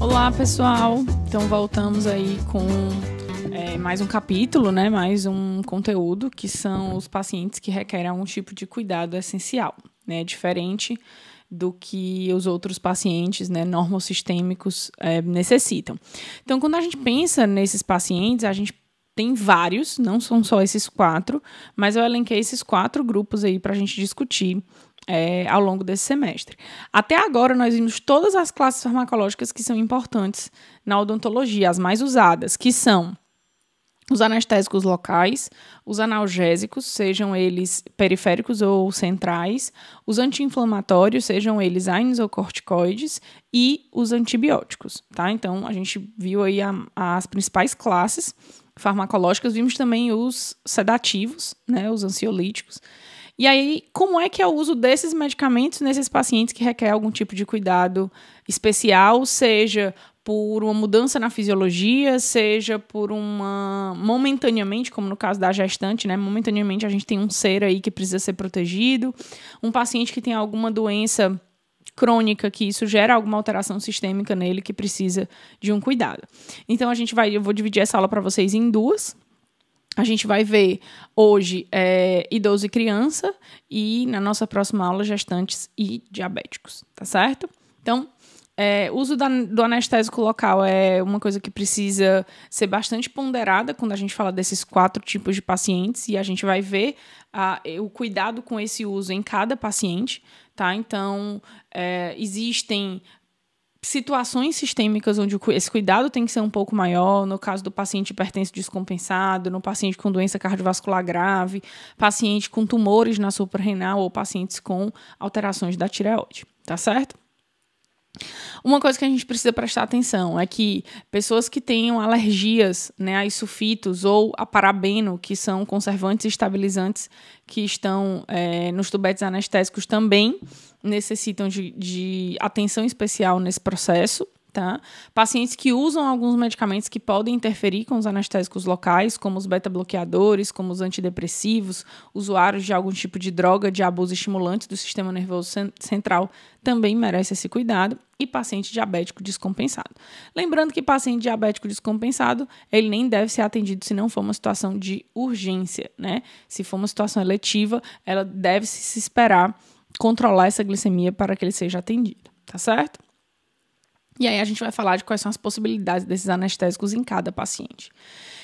Olá, pessoal! Então, voltamos aí com mais um capítulo, né? Mais um conteúdo, que são os pacientes que requerem algum tipo de cuidado essencial, né? Diferente do que os outros pacientes, né, normosistêmicos necessitam. Então, quando a gente pensa nesses pacientes, a gente tem vários, não são só esses 4, mas eu elenquei esses 4 grupos aí para a gente discutir ao longo desse semestre. Até agora, nós vimos todas as classes farmacológicas que são importantes na odontologia, as mais usadas, que são os anestésicos locais, os analgésicos, sejam eles periféricos ou centrais, os anti-inflamatórios, sejam eles AINES ou corticoides, e os antibióticos, tá? Então, a gente viu aí as principais classes farmacológicas, vimos também os sedativos, né, os ansiolíticos. E aí, como é que é o uso desses medicamentos nesses pacientes que requer algum tipo de cuidado especial, seja por uma mudança na fisiologia, seja por momentaneamente, como no caso da gestante, né? Momentaneamente a gente tem um ser aí que precisa ser protegido, um paciente que tem alguma doença crônica, que isso gera alguma alteração sistêmica nele que precisa de um cuidado. Então, eu vou dividir essa aula para vocês em 2. A gente vai ver hoje idoso e criança e, na nossa próxima aula, gestantes e diabéticos, tá certo? Então, o uso do anestésico local é uma coisa que precisa ser bastante ponderada quando a gente fala desses 4 tipos de pacientes, e a gente vai ver o cuidado com esse uso em cada paciente, tá? Então, existem situações sistêmicas onde esse cuidado tem que ser um pouco maior, no caso do paciente hipertenso descompensado, no paciente com doença cardiovascular grave, paciente com tumores na suprarrenal ou pacientes com alterações da tireoide, tá certo? Uma coisa que a gente precisa prestar atenção é que pessoas que tenham alergias, né, a sulfitos ou a parabeno, que são conservantes e estabilizantes que estão nos tubetes anestésicos, também necessitam de atenção especial nesse processo. Tá? Pacientes que usam alguns medicamentos que podem interferir com os anestésicos locais, como os beta-bloqueadores, como os antidepressivos, usuários de algum tipo de droga de abuso estimulante do sistema nervoso central, também merece esse cuidado, e paciente diabético descompensado. Lembrando que paciente diabético descompensado, ele nem deve ser atendido se não for uma situação de urgência, né? Se for uma situação eletiva, ela deve-se se esperar controlar essa glicemia para que ele seja atendido, tá certo? E aí a gente vai falar de quais são as possibilidades desses anestésicos em cada paciente.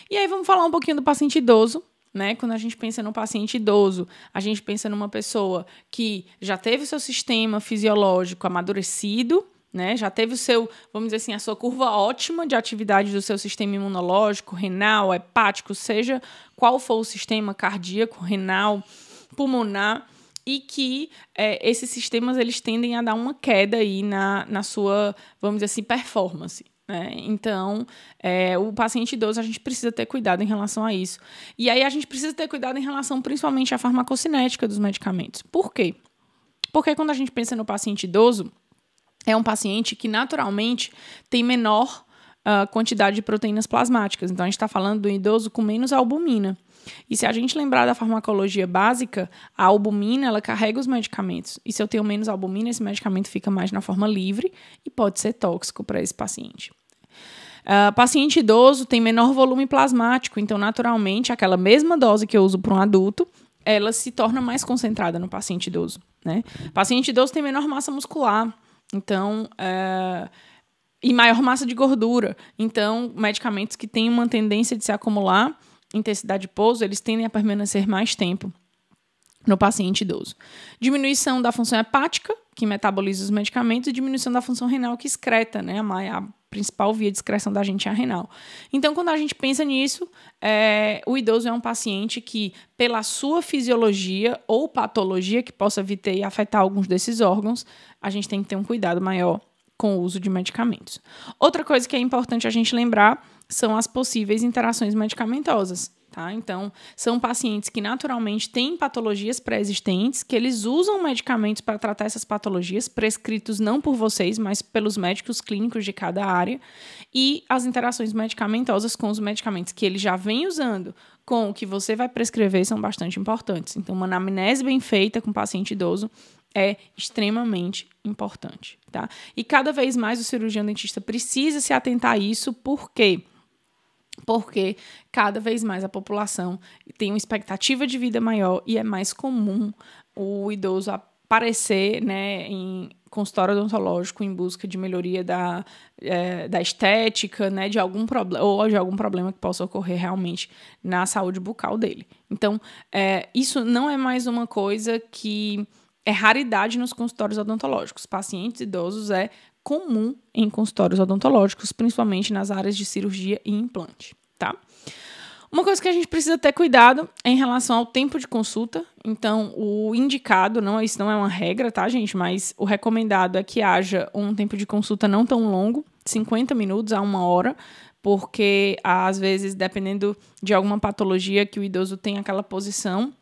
E aí vamos falar um pouquinho do paciente idoso, né? Quando a gente pensa no paciente idoso, a gente pensa numa pessoa que já teve o seu sistema fisiológico amadurecido, né? Já teve vamos dizer assim, a sua curva ótima de atividade do seu sistema imunológico, renal, hepático, seja qual for o sistema cardíaco, renal, pulmonar, e que esses sistemas eles tendem a dar uma queda aí na sua, vamos dizer assim, performance, né? Então, o paciente idoso, a gente precisa ter cuidado em relação a isso. E aí a gente precisa ter cuidado em relação principalmente à farmacocinética dos medicamentos. Por quê? Porque quando a gente pensa no paciente idoso, é um paciente que naturalmente tem menor quantidade de proteínas plasmáticas. Então, a gente está falando do idoso com menos albumina. E se a gente lembrar da farmacologia básica, a albumina, ela carrega os medicamentos. E se eu tenho menos albumina, esse medicamento fica mais na forma livre e pode ser tóxico para esse paciente. Paciente idoso tem menor volume plasmático, então, naturalmente, aquela mesma dose que eu uso para um adulto, ela se torna mais concentrada no paciente idoso, né? Paciente idoso tem menor massa muscular, então, e maior massa de gordura. Então, medicamentos que têm uma tendência de se acumular, intensidade de pouso, eles tendem a permanecer mais tempo no paciente idoso. Diminuição da função hepática, que metaboliza os medicamentos, e diminuição da função renal, que excreta, né? A principal via de excreção da gente é a renal. Então, quando a gente pensa nisso, o idoso é um paciente que, pela sua fisiologia ou patologia que possa vir e afetar alguns desses órgãos, a gente tem que ter um cuidado maior com o uso de medicamentos. Outra coisa que é importante a gente lembrar são as possíveis interações medicamentosas, tá? Então, são pacientes que naturalmente têm patologias pré-existentes, que eles usam medicamentos para tratar essas patologias, prescritos não por vocês, mas pelos médicos clínicos de cada área, e as interações medicamentosas com os medicamentos que ele já vem usando, com o que você vai prescrever, são bastante importantes. Então, uma anamnese bem feita com o paciente idoso é extremamente importante, tá? E cada vez mais o cirurgião dentista precisa se atentar a isso, por quê? Porque cada vez mais a população tem uma expectativa de vida maior e é mais comum o idoso aparecer, né, em consultório odontológico em busca de melhoria da estética, né, de algum problema ou de algum problema que possa ocorrer realmente na saúde bucal dele. Então, isso não é mais uma coisa que é raridade nos consultórios odontológicos. Pacientes idosos é comum em consultórios odontológicos, principalmente nas áreas de cirurgia e implante, tá? Uma coisa que a gente precisa ter cuidado é em relação ao tempo de consulta. Então, o indicado, isso não é uma regra, tá, gente? Mas o recomendado é que haja um tempo de consulta não tão longo, 50 minutos a 1 hora, porque, às vezes, dependendo de alguma patologia que o idoso tem aquela posição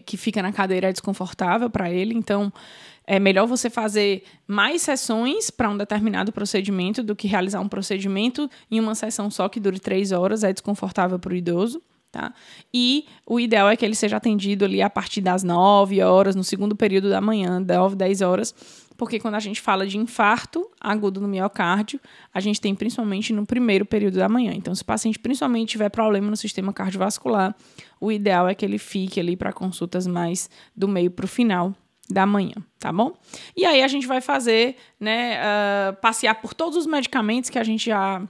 que fica na cadeira é desconfortável para ele, então é melhor você fazer mais sessões para um determinado procedimento do que realizar um procedimento em uma sessão só que dure 3 horas, é desconfortável para o idoso, tá? E o ideal é que ele seja atendido ali a partir das 9 horas, no segundo período da manhã, 9, 10 horas, porque quando a gente fala de infarto agudo no miocárdio, a gente tem principalmente no primeiro período da manhã. Então, se o paciente principalmente tiver problema no sistema cardiovascular, o ideal é que ele fique ali para consultas mais do meio para o final da manhã, tá bom? E aí a gente vai fazer, passear por todos os medicamentos que a gente já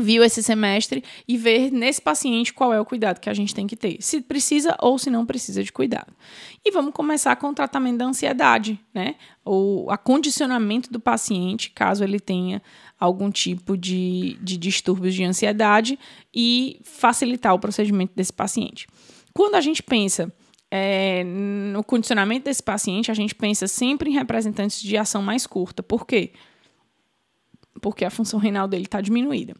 viu esse semestre e ver nesse paciente qual é o cuidado que a gente tem que ter, se precisa ou se não precisa de cuidado. E vamos começar com o tratamento da ansiedade, né? O acondicionamento do paciente, caso ele tenha algum tipo de distúrbios de ansiedade, e facilitar o procedimento desse paciente. Quando a gente pensa no condicionamento desse paciente, a gente pensa sempre em representantes de ação mais curta. Por quê? Porque a função renal dele está diminuída.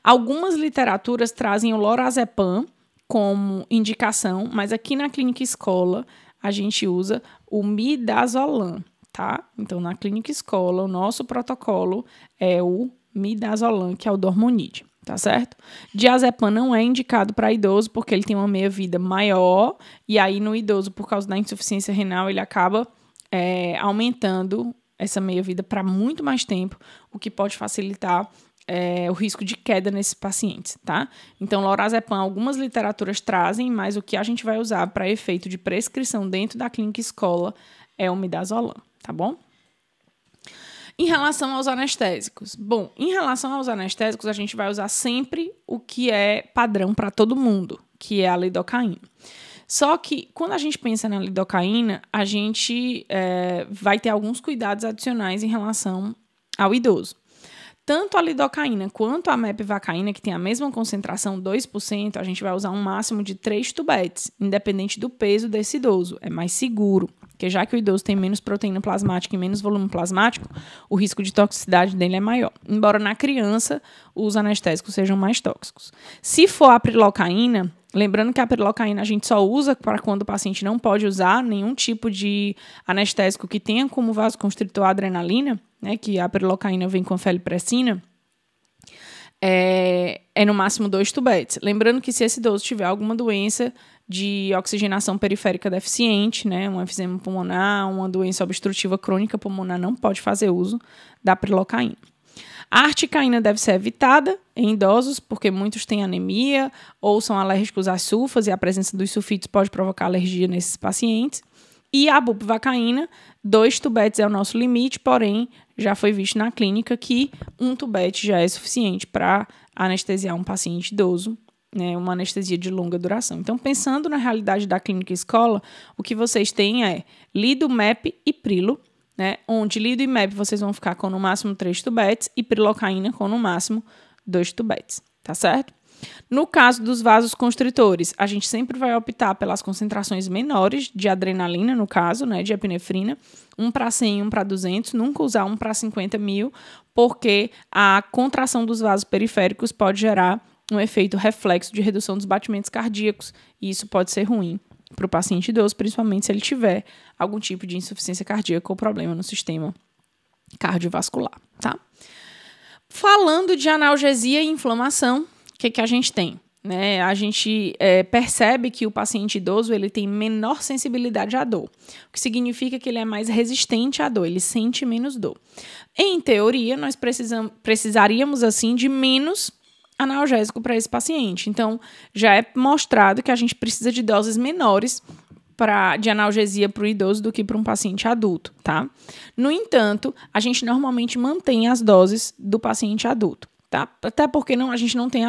Algumas literaturas trazem o lorazepam como indicação, mas aqui na clínica escola a gente usa o midazolam, tá? Então, na clínica escola, o nosso protocolo é o midazolam, que é o dormonide, tá certo? Diazepam não é indicado para idoso porque ele tem uma meia-vida maior, e aí no idoso, por causa da insuficiência renal, ele acaba aumentando essa meia-vida para muito mais tempo, o que pode facilitar o risco de queda nesses pacientes, tá? Então, lorazepam, algumas literaturas trazem, mas o que a gente vai usar para efeito de prescrição dentro da clínica escola é o midazolam, tá bom? Em relação aos anestésicos. Bom, em relação aos anestésicos, a gente vai usar sempre o que é padrão para todo mundo, que é a lidocaína. Só que, quando a gente pensa na lidocaína, a gente vai ter alguns cuidados adicionais em relação ao idoso. Tanto a lidocaína quanto a mepivacaína, que tem a mesma concentração, 2%, a gente vai usar um máximo de 3 tubetes, independente do peso desse idoso. É mais seguro, porque já que o idoso tem menos proteína plasmática e menos volume plasmático, o risco de toxicidade dele é maior. Embora na criança os anestésicos sejam mais tóxicos. Se for a prilocaína, lembrando que a prilocaína a gente só usa para quando o paciente não pode usar nenhum tipo de anestésico que tenha como vasoconstritor a adrenalina, né, que a prilocaína vem com a felipressina, é no máximo 2 tubetes. Lembrando que se esse idoso tiver alguma doença de oxigenação periférica deficiente, né, um enfisema pulmonar, uma doença obstrutiva crônica pulmonar, não pode fazer uso da prilocaína. A articaína deve ser evitada em idosos, porque muitos têm anemia ou são alérgicos às sulfas, e a presença dos sulfitos pode provocar alergia nesses pacientes. E a bupivacaína, 2 tubetes é o nosso limite, porém, já foi visto na clínica que 1 tubete já é suficiente para anestesiar um paciente idoso, né, uma anestesia de longa duração. Então, pensando na realidade da clínica escola, o que vocês têm é lido, MEP e prilo, né, onde lido e MEP vocês vão ficar com no máximo 3 tubetes e prilocaína com no máximo 2 tubetes, tá certo? No caso dos vasos constritores, a gente sempre vai optar pelas concentrações menores de adrenalina, no caso, né, de epinefrina, 1 para 100 e 1 para 200, nunca usar 1 para 50 mil, porque a contração dos vasos periféricos pode gerar um efeito reflexo de redução dos batimentos cardíacos, e isso pode ser ruim para o paciente idoso, principalmente se ele tiver algum tipo de insuficiência cardíaca ou problema no sistema cardiovascular, tá? Falando de analgesia e inflamação, o que a gente tem? né, a gente percebe que o paciente idoso ele tem menor sensibilidade à dor, o que significa que ele é mais resistente à dor, ele sente menos dor. Em teoria, nós precisaríamos, assim, de menos analgésico para esse paciente. Então, já é mostrado que a gente precisa de doses menores de analgesia para o idoso do que para um paciente adulto, tá? No entanto, a gente normalmente mantém as doses do paciente adulto, tá? Até porque a gente não tem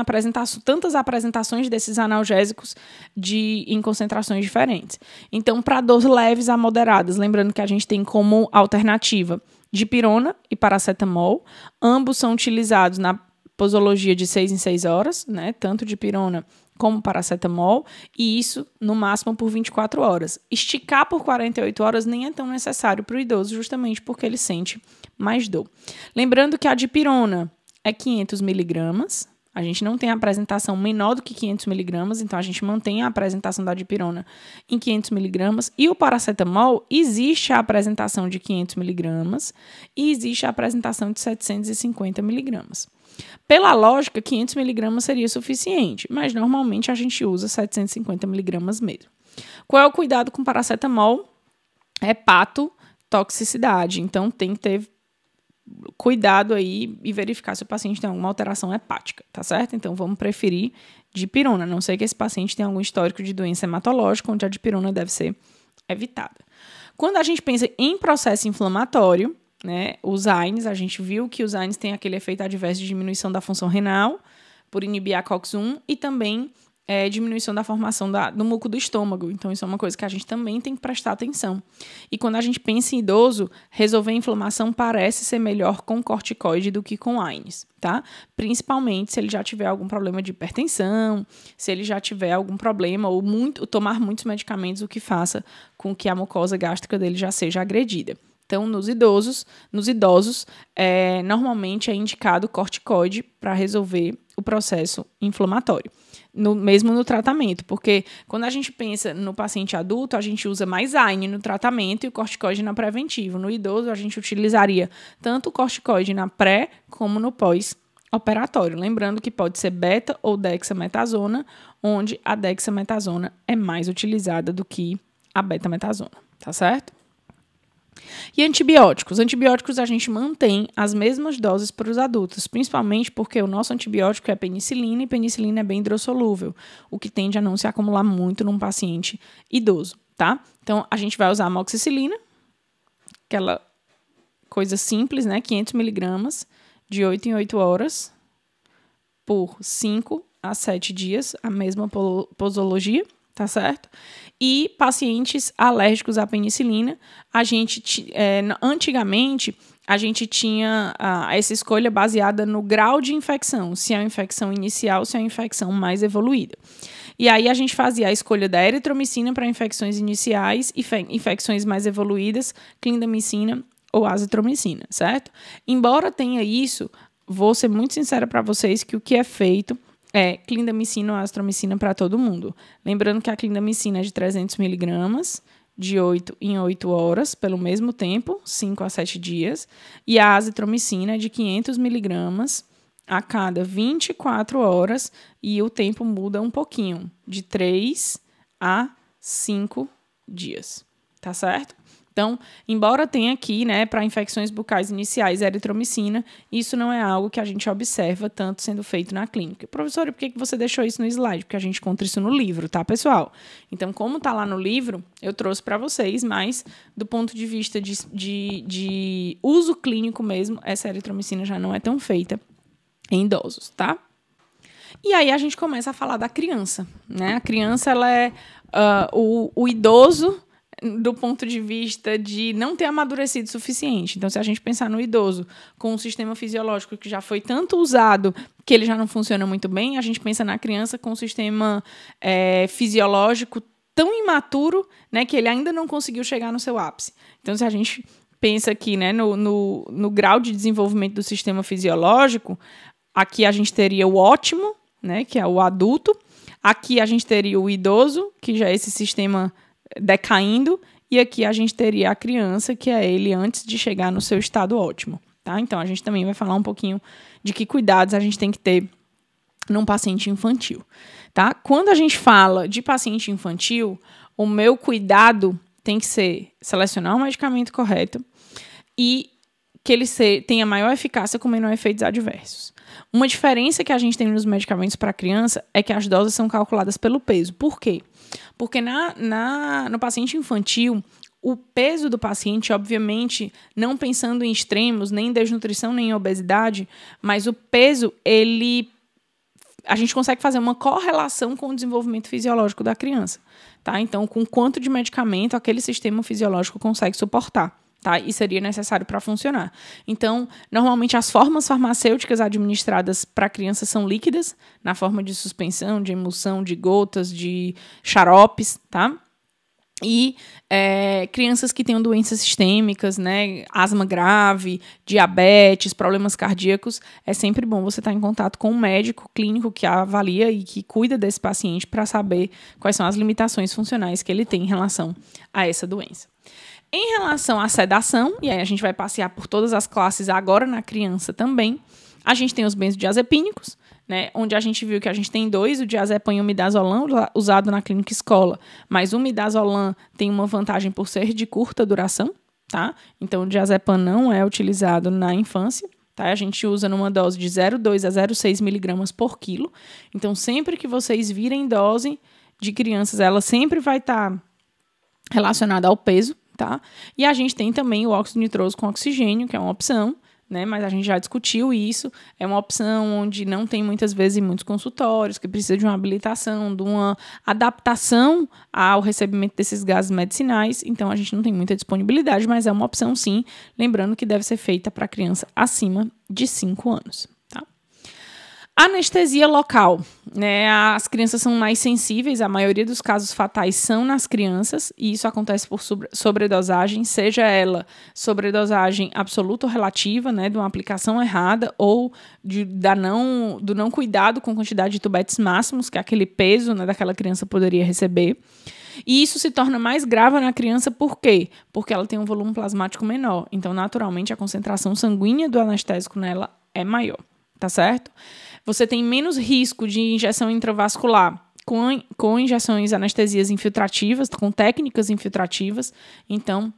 tantas apresentações desses analgésicos em concentrações diferentes. Então, para doses leves a moderadas, lembrando que a gente tem como alternativa dipirona e paracetamol, ambos são utilizados na posologia de 6 em 6 horas, né? Tanto dipirona como paracetamol, e isso no máximo por 24 horas. Esticar por 48 horas nem é tão necessário para o idoso, justamente porque ele sente mais dor. Lembrando que a dipirona é 500 miligramas, a gente não tem apresentação menor do que 500 miligramas, então a gente mantém a apresentação da dipirona em 500 miligramas, e o paracetamol existe a apresentação de 500 miligramas e existe a apresentação de 750 miligramas. Pela lógica, 500 miligramas seria suficiente, mas normalmente a gente usa 750 miligramas mesmo. Qual é o cuidado com paracetamol? Hepatotoxicidade, então tem que ter cuidado aí e verificar se o paciente tem alguma alteração hepática, tá certo? Então vamos preferir dipirona, a não ser que esse paciente tenha algum histórico de doença hematológica, onde a dipirona deve ser evitada. Quando a gente pensa em processo inflamatório, né, os AINES, a gente viu que os AINES têm aquele efeito adverso de diminuição da função renal por inibir a COX-1 e também diminuição da formação do muco do estômago. Então, isso é uma coisa que a gente também tem que prestar atenção. E quando a gente pensa em idoso, resolver a inflamação parece ser melhor com corticoide do que com AINES, tá? Principalmente se ele já tiver algum problema de hipertensão, se ele já tiver algum problema ou tomar muitos medicamentos, o que faça com que a mucosa gástrica dele já seja agredida. Então, nos idosos, normalmente é indicado corticoide para resolver o processo inflamatório, mesmo no tratamento, porque quando a gente pensa no paciente adulto, a gente usa mais AINE no tratamento e o corticoide na preventiva. No idoso, a gente utilizaria tanto o corticoide na pré como no pós-operatório. Lembrando que pode ser beta ou dexametasona, onde a dexametasona é mais utilizada do que a betametasona, tá certo? E antibióticos? Antibióticos a gente mantém as mesmas doses para os adultos, principalmente porque o nosso antibiótico é penicilina e penicilina é bem hidrossolúvel, o que tende a não se acumular muito num paciente idoso, tá? Então, a gente vai usar amoxicilina, aquela coisa simples, né? 500 miligramas de 8 em 8 horas por 5 a 7 dias, a mesma posologia, tá certo? E pacientes alérgicos à penicilina, antigamente, a gente tinha essa escolha baseada no grau de infecção, se é uma infecção inicial, se é uma infecção mais evoluída. E aí a gente fazia a escolha da eritromicina para infecções iniciais e infecções mais evoluídas, clindamicina ou azitromicina, certo? Embora tenha isso, vou ser muito sincera para vocês que o que é feito é clindamicina ou azitromicina para todo mundo. Lembrando que a clindamicina é de 300 miligramas, de 8 em 8 horas, pelo mesmo tempo, 5 a 7 dias. E a azitromicina é de 500 miligramas a cada 24 horas. E o tempo muda um pouquinho, de 3 a 5 dias. Tá certo? Então, embora tenha aqui, né, para infecções bucais iniciais, eritromicina, isso não é algo que a gente observa tanto sendo feito na clínica. Professora, por que você deixou isso no slide? Porque a gente encontra isso no livro, tá, pessoal? Então, como está lá no livro, eu trouxe para vocês, mas do ponto de vista de uso clínico mesmo, essa eritromicina já não é tão feita em idosos, tá? E aí a gente começa a falar da criança, né? A criança, ela é o idoso do ponto de vista de não ter amadurecido o suficiente. Então, se a gente pensar no idoso com um sistema fisiológico que já foi tanto usado que ele já não funciona muito bem, a gente pensa na criança com um sistema fisiológico tão imaturo, né, que ele ainda não conseguiu chegar no seu ápice. Então, se a gente pensa aqui, né, no grau de desenvolvimento do sistema fisiológico, aqui a gente teria o ótimo, né, que é o adulto. Aqui a gente teria o idoso, que já é esse sistema decaindo, e aqui a gente teria a criança, que é ele antes de chegar no seu estado ótimo, tá? Então, a gente também vai falar um pouquinho de que cuidados a gente tem que ter num paciente infantil, tá? Quando a gente fala de paciente infantil, o meu cuidado tem que ser selecionar o medicamento correto e que ele tenha maior eficácia com menor efeitos adversos. Uma diferença que a gente tem nos medicamentos para criança é que as doses são calculadas pelo peso. Por quê? Porque no paciente infantil, o peso do paciente, obviamente, não pensando em extremos, nem em desnutrição, nem em obesidade, mas o peso, a gente consegue fazer uma correlação com o desenvolvimento fisiológico da criança, tá? Então, com quanto de medicamento aquele sistema fisiológico consegue suportar, tá? E seria necessário para funcionar. Então, normalmente as formas farmacêuticas administradas para criança são líquidas, na forma de suspensão, de emulsão, de gotas, de xaropes, tá? E crianças que tenham doenças sistêmicas, né, asma grave, diabetes, problemas cardíacos, é sempre bom você estar em contato com um médico clínico que avalia e que cuida desse paciente para saber quais são as limitações funcionais que ele tem em relação a essa doença. Em relação à sedação, e aí a gente vai passear por todas as classes agora na criança também, a gente tem os benzodiazepínicos, né, onde a gente viu que a gente tem dois, o diazepam e o midazolam, usado na clínica escola, mas o midazolam tem uma vantagem por ser de curta duração, tá? Então, o diazepam não é utilizado na infância, tá? A gente usa numa dose de 0,2 a 0,6 miligramas por quilo. Então, sempre que vocês virem dose de crianças, ela sempre vai estar relacionada ao peso, tá? E a gente tem também o óxido nitroso com oxigênio, que é uma opção, né, mas a gente já discutiu isso, é uma opção onde não tem muitas vezes em muitos consultórios, que precisa de uma habilitação, de uma adaptação ao recebimento desses gases medicinais, então a gente não tem muita disponibilidade, mas é uma opção sim, lembrando que deve ser feita para criança acima de 5 anos. Anestesia local, né? As crianças são mais sensíveis, a maioria dos casos fatais são nas crianças, e isso acontece por sobredosagem, seja ela sobredosagem absoluta ou relativa, né, de uma aplicação errada, ou do não cuidado com a quantidade de tubetes máximos, que é aquele peso, né, daquela criança poderia receber. E isso se torna mais grave na criança, por quê? Porque ela tem um volume plasmático menor, então naturalmente a concentração sanguínea do anestésico nela é maior, tá certo? Você tem menos risco de injeção intravascular com injeções anestesias infiltrativas, com técnicas infiltrativas. Então,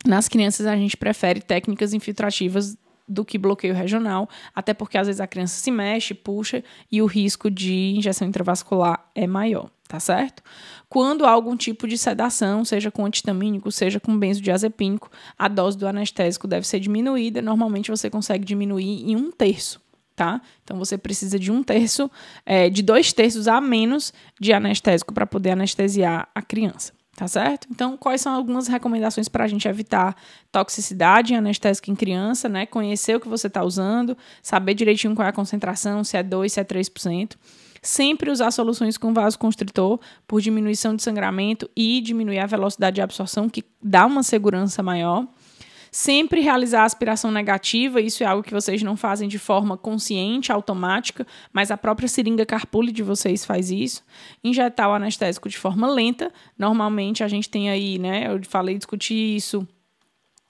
nas crianças, a gente prefere técnicas infiltrativas do que bloqueio regional, até porque às vezes a criança se mexe, puxa, e o risco de injeção intravascular é maior, tá certo? Quando há algum tipo de sedação, seja com antihistamínico, seja com benzodiazepínico, a dose do anestésico deve ser diminuída. Normalmente você consegue diminuir em 1/3. Tá? Então, você precisa de 1/3, de 2/3 a menos de anestésico para poder anestesiar a criança, tá certo? Então, quais são algumas recomendações para a gente evitar toxicidade em anestésico em criança, né? Conhecer o que você está usando, saber direitinho qual é a concentração, se é 2%, se é 3%. Sempre usar soluções com vasoconstritor por diminuição de sangramento e diminuir a velocidade de absorção, que dá uma segurança maior. Sempre realizar a aspiração negativa, isso é algo que vocês não fazem de forma consciente, automática, mas a própria seringa Carpuli de vocês faz isso. Injetar o anestésico de forma lenta, normalmente a gente tem aí, né, eu discuti isso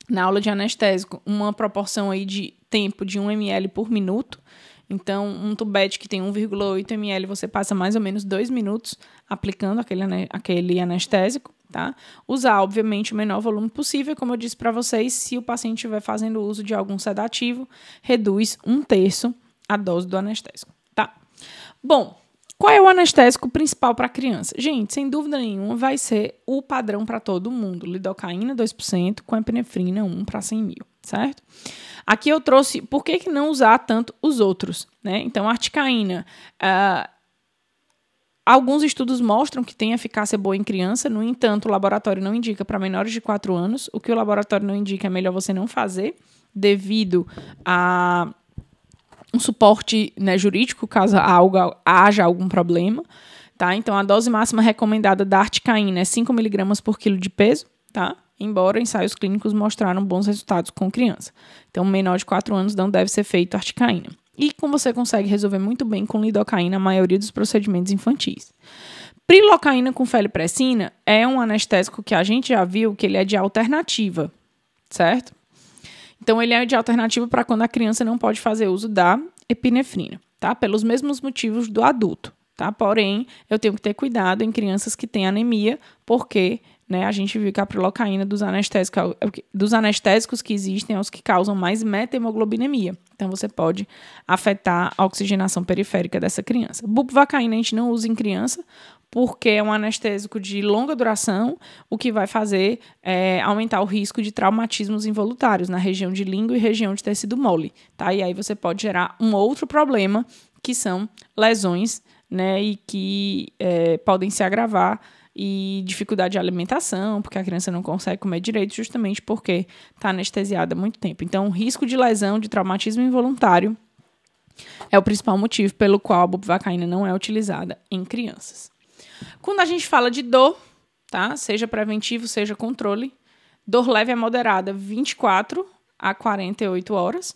na aula de anestésico, uma proporção aí de tempo de 1 ml por minuto. Então, um tubete que tem 1,8 ml, você passa mais ou menos 2 minutos aplicando aquele anestésico, tá? Usar, obviamente, o menor volume possível. Como eu disse para vocês, se o paciente estiver fazendo uso de algum sedativo, reduz 1/3 a dose do anestésico, tá? Bom, qual é o anestésico principal para a criança? Gente, sem dúvida nenhuma, vai ser o padrão para todo mundo. Lidocaína 2% com epinefrina 1 para 100 mil, certo? Aqui eu trouxe, por que não usar tanto os outros, né? Então, a articaína, alguns estudos mostram que tem eficácia boa em criança, no entanto, o laboratório não indica para menores de 4 anos. O que o laboratório não indica é melhor você não fazer, devido a um suporte, né, jurídico, caso haja algum problema, tá? Então, a dose máxima recomendada da articaína é 5 mg por quilo de peso, tá? Embora ensaios clínicos mostraram bons resultados com criança. Então, menor de 4 anos não deve ser feito articaína. E como você consegue resolver muito bem com lidocaína a maioria dos procedimentos infantis. Prilocaína com feliprecina é um anestésico que a gente já viu que ele é de alternativa, certo? Então, ele é de alternativa para quando a criança não pode fazer uso da epinefrina. tá? Pelos mesmos motivos do adulto, tá? Porém, eu tenho que ter cuidado em crianças que têm anemia, porque, né, a gente viu que a prilocaína dos anestésicos que existem é os que causam mais metahemoglobinemia. Então, você pode afetar a oxigenação periférica dessa criança. Bupivacaína a gente não usa em criança, porque é um anestésico de longa duração, o que vai fazer é aumentar o risco de traumatismos involuntários na região de língua e região de tecido mole, tá? E aí você pode gerar um outro problema, que são lesões, né, e que podem se agravar, e dificuldade de alimentação, porque a criança não consegue comer direito, justamente porque está anestesiada há muito tempo. Então, o risco de lesão, de traumatismo involuntário, é o principal motivo pelo qual a bupivacaína não é utilizada em crianças. Quando a gente fala de dor, tá? Seja preventivo, seja controle, dor leve a moderada, 24 a 48 horas.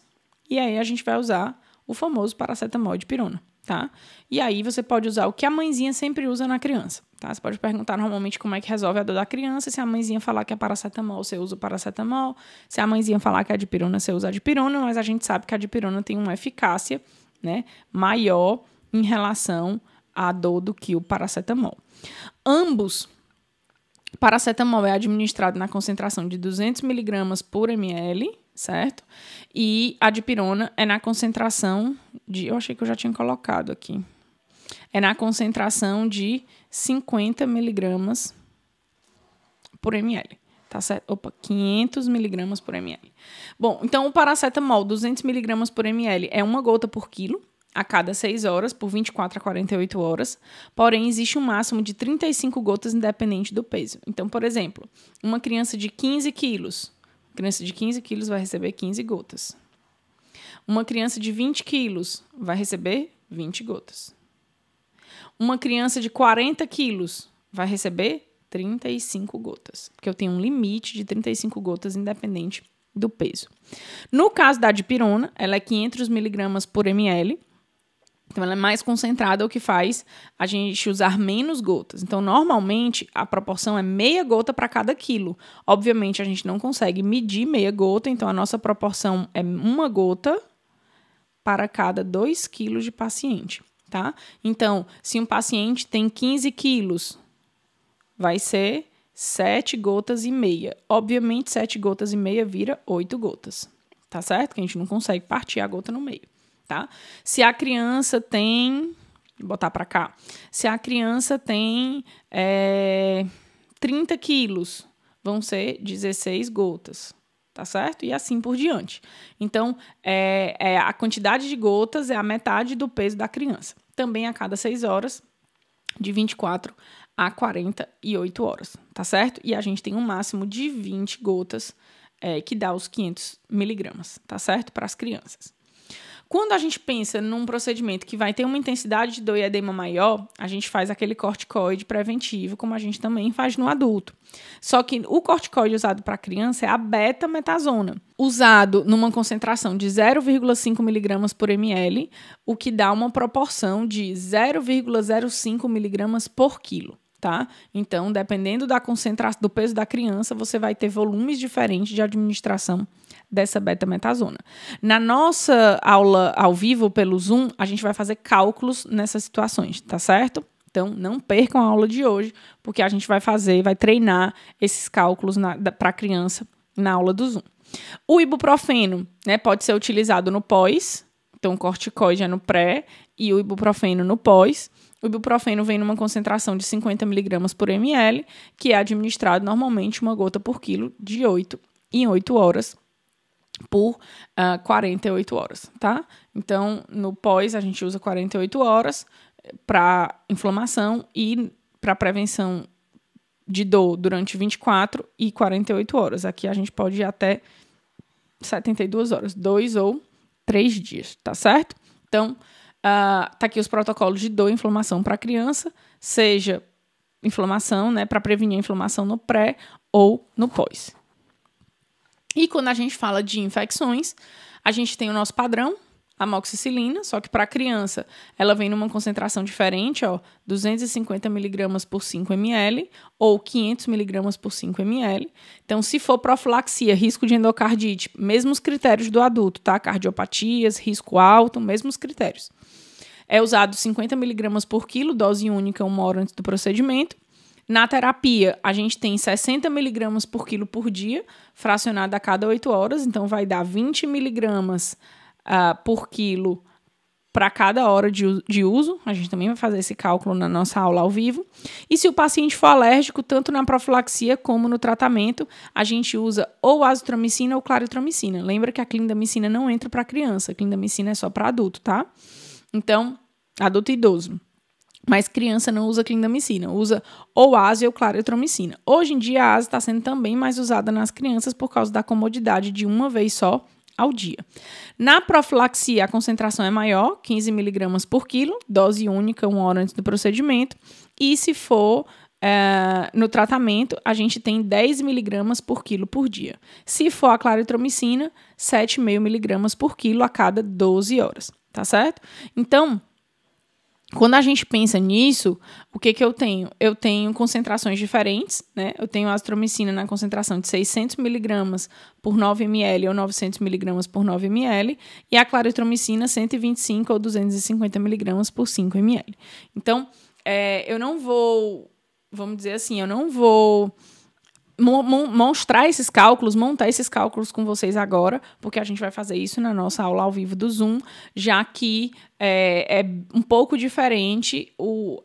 E aí a gente vai usar o famoso paracetamol e dipirona, tá? E aí você pode usar o que a mãezinha sempre usa na criança, tá? Você pode perguntar normalmente como é que resolve a dor da criança. Se a mãezinha falar que é paracetamol, você usa o paracetamol. Se a mãezinha falar que é a dipirona, você usa a dipirona. Mas a gente sabe que a dipirona tem uma eficácia, né, maior em relação à dor do que o paracetamol. Ambos, paracetamol é administrado na concentração de 200 mg por ml, certo? E a dipirona é na concentração de... Eu achei que eu já tinha colocado aqui. É na concentração de 50 mg por ml, tá certo? Opa, 500 mg por ml. Bom, então o paracetamol, 200 mg por ml, é uma gota por quilo, a cada 6 horas, por 24 a 48 horas. Porém, existe um máximo de 35 gotas independente do peso. Então, por exemplo, uma criança de 15 quilos... Criança de 15 quilos vai receber 15 gotas. Uma criança de 20 quilos vai receber 20 gotas. Uma criança de 40 quilos vai receber 35 gotas. Porque eu tenho um limite de 35 gotas independente do peso. No caso da dipirona, ela é 500 mg por ml. Então, ela é mais concentrada, o que faz a gente usar menos gotas. Então, normalmente, a proporção é meia gota para cada quilo. Obviamente, a gente não consegue medir meia gota, então a nossa proporção é uma gota para cada 2 quilos de paciente, tá? Então, se um paciente tem 15 quilos, vai ser 7 gotas e meia. Obviamente, 7 gotas e meia vira 8 gotas, tá certo? Que a gente não consegue partir a gota no meio. Tá? Se a criança tem... Vou botar para cá. Se a criança tem 30 quilos, vão ser 16 gotas. Tá certo? E assim por diante. Então, a quantidade de gotas é a metade do peso da criança. Também a cada 6 horas, de 24 a 48 horas. Tá certo? E a gente tem um máximo de 20 gotas, que dá os 500 miligramas. Tá certo? Para as crianças. Quando a gente pensa num procedimento que vai ter uma intensidade de dor e edema maior, a gente faz aquele corticoide preventivo, como a gente também faz no adulto. Só que o corticoide usado para criança é a betametasona, usado numa concentração de 0,5 mg por ml, o que dá uma proporção de 0,05 mg por quilo. Tá? Então, dependendo da concentração do peso da criança, você vai ter volumes diferentes de administração dessa betametasona. Na nossa aula ao vivo pelo Zoom, a gente vai fazer cálculos nessas situações, tá certo? Então, não percam a aula de hoje, porque a gente vai treinar esses cálculos para a criança na aula do Zoom. O ibuprofeno, né, pode ser utilizado no pós, então o corticoide é no pré e o ibuprofeno no pós. O ibuprofeno vem numa concentração de 50 mg por ml, que é administrado normalmente uma gota por quilo de 8 em 8 horas por 48 horas, tá? Então, no pós, a gente usa 48 horas para inflamação e para prevenção de dor durante 24 e 48 horas. Aqui a gente pode ir até 72 horas, 2 ou 3 dias, tá certo? Então, tá aqui os protocolos de dor e inflamação para criança, seja inflamação, né, para prevenir a inflamação no pré ou no pós. E quando a gente fala de infecções, a gente tem o nosso padrão, amoxicilina, só que para a criança ela vem numa concentração diferente, 250 mg por 5 ml ou 500 mg por 5 ml. Então, se for profilaxia, risco de endocardite, mesmos critérios do adulto, tá? Cardiopatias, risco alto, mesmos critérios. é usado 50 miligramas por quilo, dose única 1 hora antes do procedimento. Na terapia, a gente tem 60 miligramas por quilo por dia, fracionado a cada 8 horas, então vai dar 20 miligramas por quilo para cada hora de uso. A gente também vai fazer esse cálculo na nossa aula ao vivo. E se o paciente for alérgico, tanto na profilaxia como no tratamento, a gente usa ou azitromicina ou claritromicina. Lembra que a clindamicina não entra para criança, a clindamicina é só para adulto, tá? Então, adulto e idoso. Mas criança não usa clindamicina, usa ou ASE ou claritromicina. Hoje em dia, a ASE está sendo também mais usada nas crianças por causa da comodidade de uma vez só ao dia. Na profilaxia, a concentração é maior, 15 miligramas por quilo, dose única 1 hora antes do procedimento. E se for no tratamento, a gente tem 10 miligramas por quilo por dia. Se for a claritromicina, 7,5 miligramas por quilo a cada 12 horas, tá certo? Então, quando a gente pensa nisso, o que eu tenho? Eu tenho concentrações diferentes, né? Eu tenho a azitromicina na concentração de 600 miligramas por 9 ml ou 900 miligramas por 9 ml e a claritromicina 125 ou 250 miligramas por 5 ml. Então, eu não vou, vamos dizer assim, eu não vou montar esses cálculos com vocês agora, porque a gente vai fazer isso na nossa aula ao vivo do Zoom, já que é um pouco diferente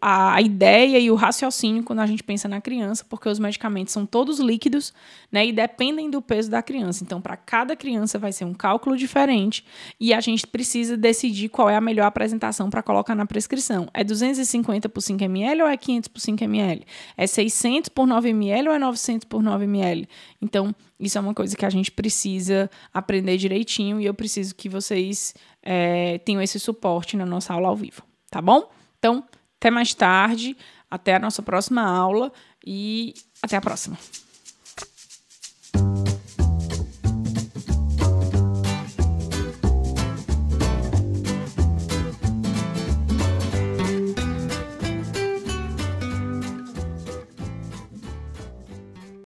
a ideia e o raciocínio quando a gente pensa na criança, porque os medicamentos são todos líquidos, né, e dependem do peso da criança. Então, para cada criança vai ser um cálculo diferente e a gente precisa decidir qual é a melhor apresentação para colocar na prescrição. É 250 por 5 ml ou é 500 por 5 ml? É 600 por 9 ml ou é 900 por 9 ml? Então, isso é uma coisa que a gente precisa aprender direitinho e eu preciso que vocês tenham esse suporte na nossa aula ao vivo, tá bom? Então, até mais tarde, até a nossa próxima aula e até a próxima.